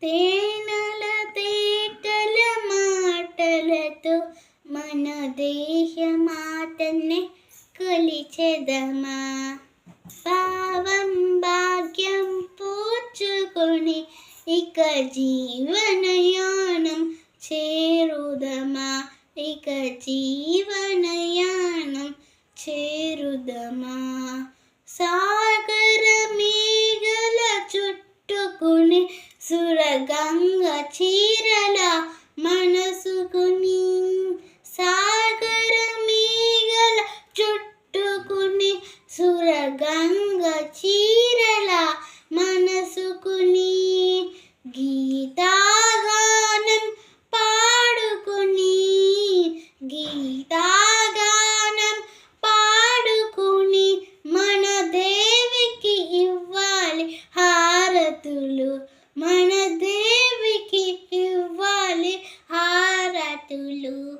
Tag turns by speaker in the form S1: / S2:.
S1: తేనెల తేటల మాటలతో మన దేశ మాతనే కొలిచెదమా. భావం భాగ్యం పూడ్చుకొని ఇక జీవనయానం చేరుదమా. ఇక జీవనయానం చేరుదమా. సాగర మేఘల చుట్టుకుని సురగంగ చీరల మనసుకుని. సాగర మేఘల చుట్టుకుని సురగంగ చీరల మనసుకుని. గీతాగానం పాడుకుని గీతాగానం పాడుకుని మన దేవికి ఇవ్వాలి హారతులు. మన దేవికి ఇవ్వాలి హారతులు.